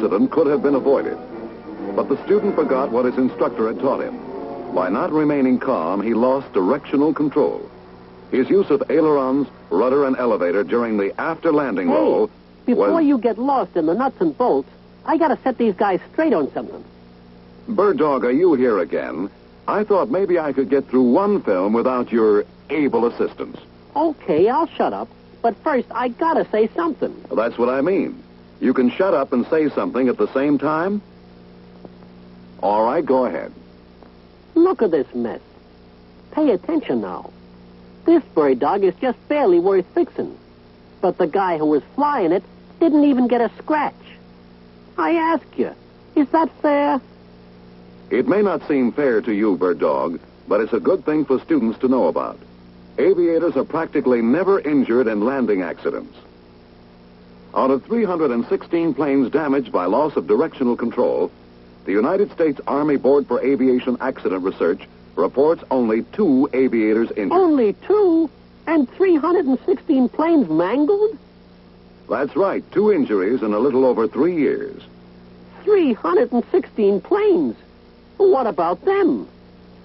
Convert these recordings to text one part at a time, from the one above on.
accident could have been avoided. But the student forgot what his instructor had taught him. By not remaining calm, he lost directional control. His use of ailerons, rudder, and elevator during the after-landing roll before you get lost in the nuts and bolts, I gotta set these guys straight on something. Bird Dog, are you here again? I thought maybe I could get through one film without your able assistance. Okay, I'll shut up. But first, I gotta say something. Well, that's what I mean. You can shut up and say something at the same time? All right, go ahead. Look at this mess. Pay attention now. This bird dog is just barely worth fixing. But the guy who was flying it didn't even get a scratch. I ask you, is that fair? It may not seem fair to you, Bird Dog, but it's a good thing for students to know about. Aviators are practically never injured in landing accidents. Out of 316 planes damaged by loss of directional control, the United States Army Board for Aviation Accident Research reports only 2 aviators injured. Only 2? And 316 planes mangled? That's right, 2 injuries in a little over 3 years. 316 planes? What about them?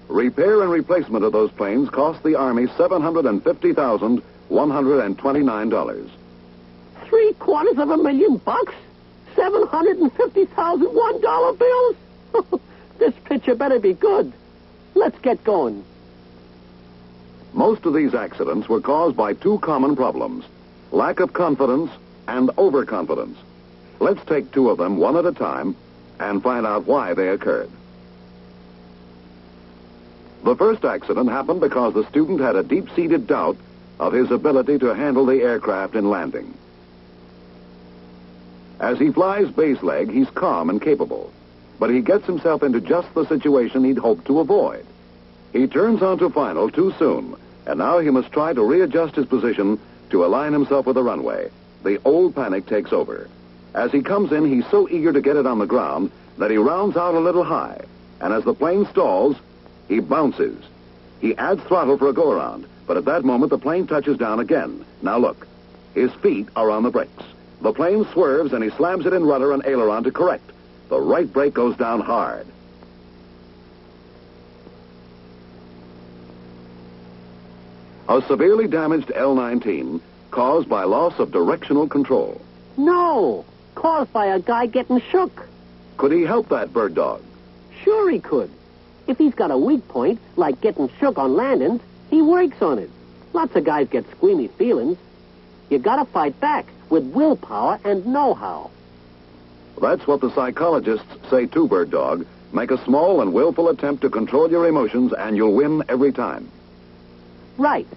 Repair and replacement of those planes cost the Army $750,129. $750,000? $750,000 $1 bills? This picture better be good. Let's get going. Most of these accidents were caused by 2 common problems: lack of confidence and overconfidence. Let's take 2 of them one at a time and find out why they occurred. The first accident happened because the student had a deep-seated doubt of his ability to handle the aircraft in landing. As he flies base leg, he's calm and capable, but he gets himself into just the situation he'd hoped to avoid. He turns onto final too soon, and now he must try to readjust his position to align himself with the runway. The old panic takes over. As he comes in, he's so eager to get it on the ground that he rounds out a little high, and as the plane stalls, he bounces. He adds throttle for a go-around, but at that moment the plane touches down again. Now look, his feet are on the brakes. The plane swerves and he slams it in rudder and aileron to correct. The right brake goes down hard. A severely damaged L-19 caused by loss of directional control. No, caused by a guy getting shook. Could he help that, Bird Dog? Sure he could. If he's got a weak point, like getting shook on landings, he works on it. Lots of guys get squeamy feelings. You gotta fight back with willpower and know-how. That's what the psychologists say too, Bird Dog. Make a small and willful attempt to control your emotions and you'll win every time. Right.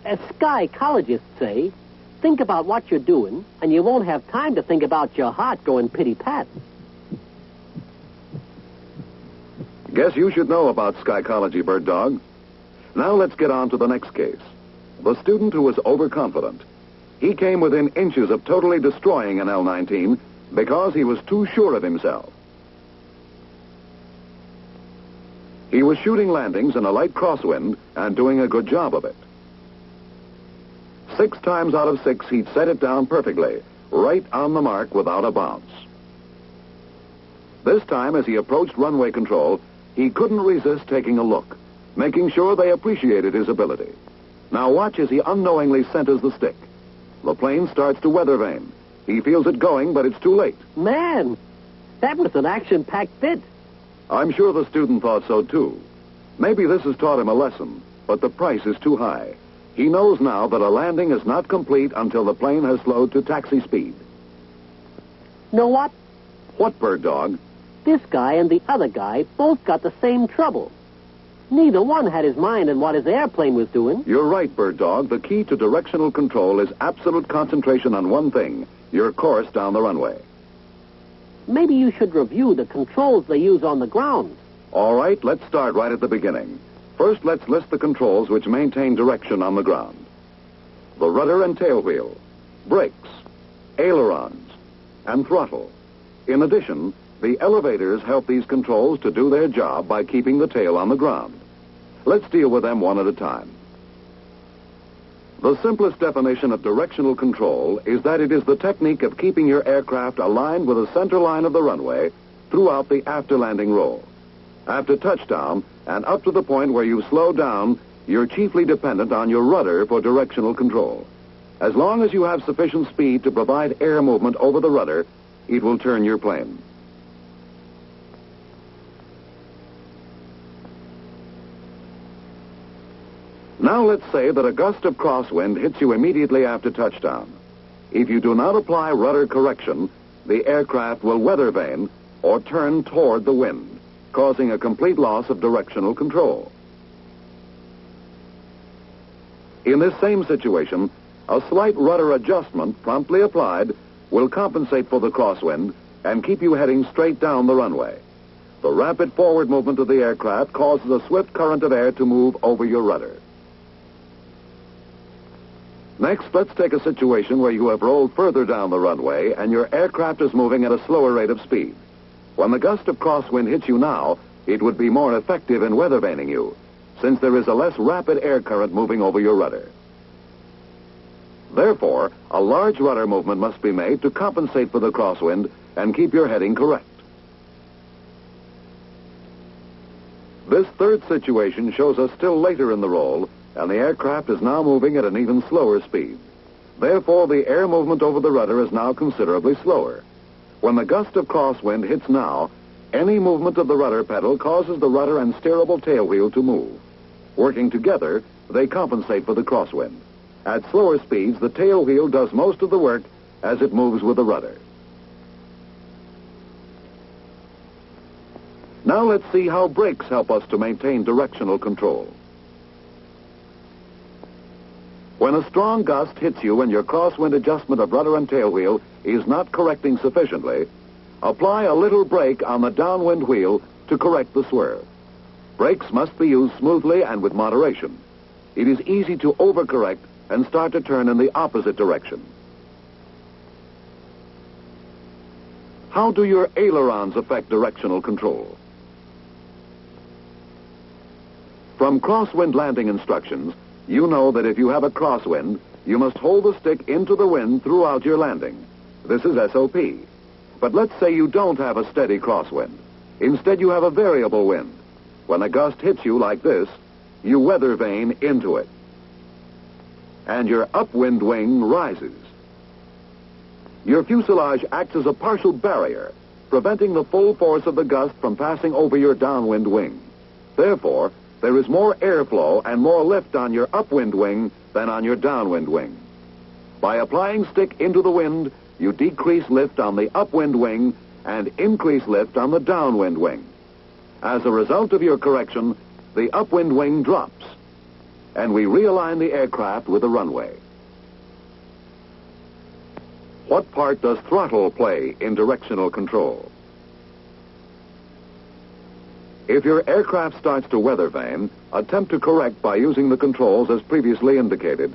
As psychologists say, think about what you're doing and you won't have time to think about your heart going pitty-pat. Guess you should know about psychology, Bird Dog. Now let's get on to the next case. The student who was overconfident. He came within inches of totally destroying an L-19 because he was too sure of himself. He was shooting landings in a light crosswind and doing a good job of it. 6 times out of 6, he'd set it down perfectly, right on the mark without a bounce. This time, as he approached runway control, he couldn't resist taking a look, making sure they appreciated his ability. Now watch as he unknowingly centers the stick. The plane starts to weather vane. He feels it going, but it's too late. Man, that was an action-packed bit. I'm sure the student thought so, too. Maybe this has taught him a lesson, but the price is too high. He knows now that a landing is not complete until the plane has slowed to taxi speed. Know what? What, Bird Dog? This guy and the other guy both got the same trouble. Neither one had his mind in what his airplane was doing. You're right, Bird Dog. The key to directional control is absolute concentration on one thing, your course down the runway. Maybe you should review the controls they use on the ground. All right, let's start right at the beginning. First, let's list the controls which maintain direction on the ground. The rudder and tail wheel, brakes, ailerons, and throttle. In addition, the elevators help these controls to do their job by keeping the tail on the ground. Let's deal with them one at a time. The simplest definition of directional control is that it is the technique of keeping your aircraft aligned with the center line of the runway throughout the after-landing roll. After touchdown and up to the point where you slow down, you're chiefly dependent on your rudder for directional control. As long as you have sufficient speed to provide air movement over the rudder, it will turn your plane. Now let's say that a gust of crosswind hits you immediately after touchdown. If you do not apply rudder correction, the aircraft will weather vane or turn toward the wind, causing a complete loss of directional control. In this same situation, a slight rudder adjustment promptly applied will compensate for the crosswind and keep you heading straight down the runway. The rapid forward movement of the aircraft causes a swift current of air to move over your rudder. Next, let's take a situation where you have rolled further down the runway and your aircraft is moving at a slower rate of speed. When the gust of crosswind hits you now, it would be more effective in weather vaning you, since there is a less rapid air current moving over your rudder. Therefore, a large rudder movement must be made to compensate for the crosswind and keep your heading correct. This third situation shows us still later in the roll, and the aircraft is now moving at an even slower speed. Therefore, the air movement over the rudder is now considerably slower. When the gust of crosswind hits now, any movement of the rudder pedal causes the rudder and steerable tail wheel to move. Working together, they compensate for the crosswind. At slower speeds, the tail wheel does most of the work as it moves with the rudder. Now let's see how brakes help us to maintain directional control. When a strong gust hits you and your crosswind adjustment of rudder and tail wheel is not correcting sufficiently, apply a little brake on the downwind wheel to correct the swerve. Brakes must be used smoothly and with moderation. It is easy to overcorrect and start to turn in the opposite direction. How do your ailerons affect directional control? From crosswind landing instructions, you know that if you have a crosswind, you must hold the stick into the wind throughout your landing. This is SOP. But let's say you don't have a steady crosswind. Instead, you have a variable wind. When a gust hits you like this, you weather vane into it, and your upwind wing rises. Your fuselage acts as a partial barrier, preventing the full force of the gust from passing over your downwind wing. Therefore, there is more airflow and more lift on your upwind wing than on your downwind wing. By applying stick into the wind, you decrease lift on the upwind wing and increase lift on the downwind wing. As a result of your correction, the upwind wing drops, and we realign the aircraft with the runway. What part does throttle play in directional control? If your aircraft starts to weather vane, attempt to correct by using the controls as previously indicated.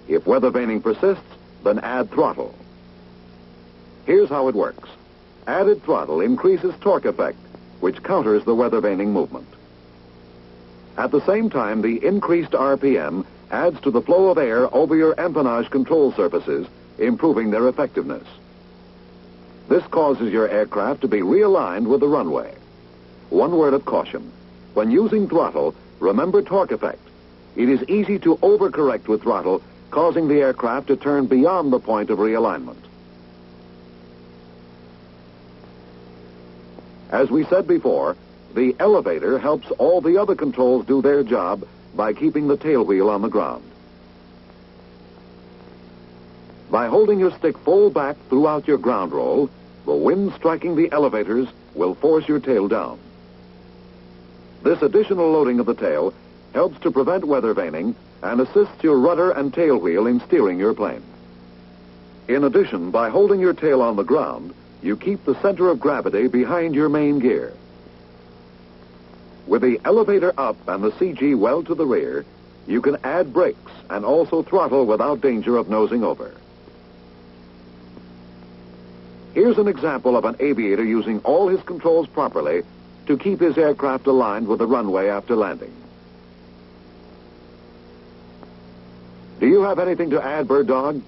If weather vaning persists, then add throttle. Here's how it works. Added throttle increases torque effect, which counters the weather vaning movement. At the same time, the increased RPM adds to the flow of air over your empennage control surfaces, improving their effectiveness. This causes your aircraft to be realigned with the runway. One word of caution. When using throttle, remember torque effect. It is easy to overcorrect with throttle, causing the aircraft to turn beyond the point of realignment. As we said before, the elevator helps all the other controls do their job by keeping the tail wheel on the ground. By holding your stick full back throughout your ground roll, the wind striking the elevators will force your tail down. This additional loading of the tail helps to prevent weather vaning and assists your rudder and tail wheel in steering your plane. In addition, by holding your tail on the ground, you keep the center of gravity behind your main gear. With the elevator up and the CG well to the rear, you can add brakes and also throttle without danger of nosing over. Here's an example of an aviator using all his controls properly to keep his aircraft aligned with the runway after landing. Do you have anything to add, Bird Dog?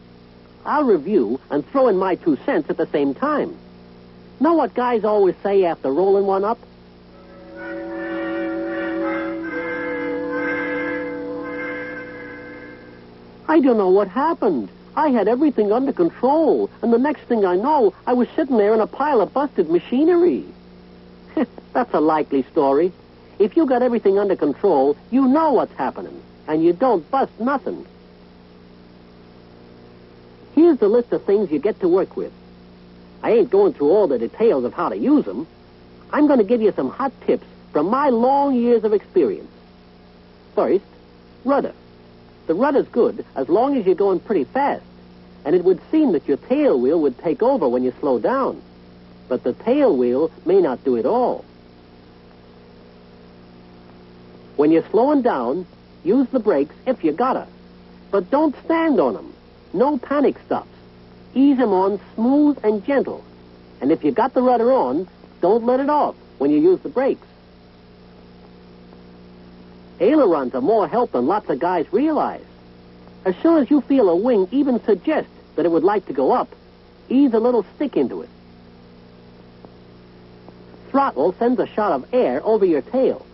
I'll review and throw in my 2 cents at the same time. Know what guys always say after rolling one up? I don't know what happened. I had everything under control, and the next thing I know, I was sitting there in a pile of busted machinery. That's a likely story. If you got everything under control, you know what's happening, and you don't bust nothing. Here's the list of things you get to work with. I ain't going through all the details of how to use them. I'm going to give you some hot tips from my long years of experience. First, rudder. The rudder's good as long as you're going pretty fast, and it would seem that your tail wheel would take over when you slow down. But the tail wheel may not do it all. When you're slowing down, use the brakes if you gotta. But don't stand on them. No panic stops. Ease them on smooth and gentle. And if you got the rudder on, don't let it off when you use the brakes. Ailerons are more help than lots of guys realize. As soon as you feel a wing even suggest that it would like to go up, ease a little stick into it. Throttle sends a shot of air over your tail.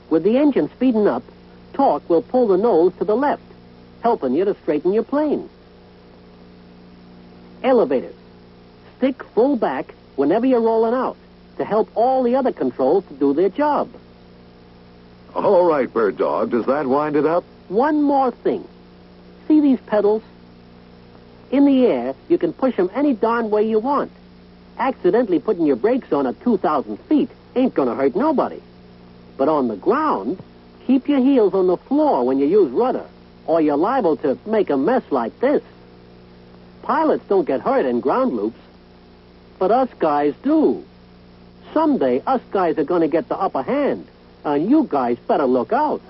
With the engine speeding up, torque will pull the nose to the left, helping you to straighten your plane. Elevators. Stick full back whenever you're rolling out to help all the other controls to do their job. All right, Bird Dog. Does that wind it up? One more thing. See these pedals? In the air, you can push them any darn way you want. Accidentally putting your brakes on at 2,000 feet ain't going to hurt nobody. But on the ground, keep your heels on the floor when you use rudder, or you're liable to make a mess like this. Pilots don't get hurt in ground loops, but us guys do. Someday, us guys are going to get the upper hand, and you guys better look out.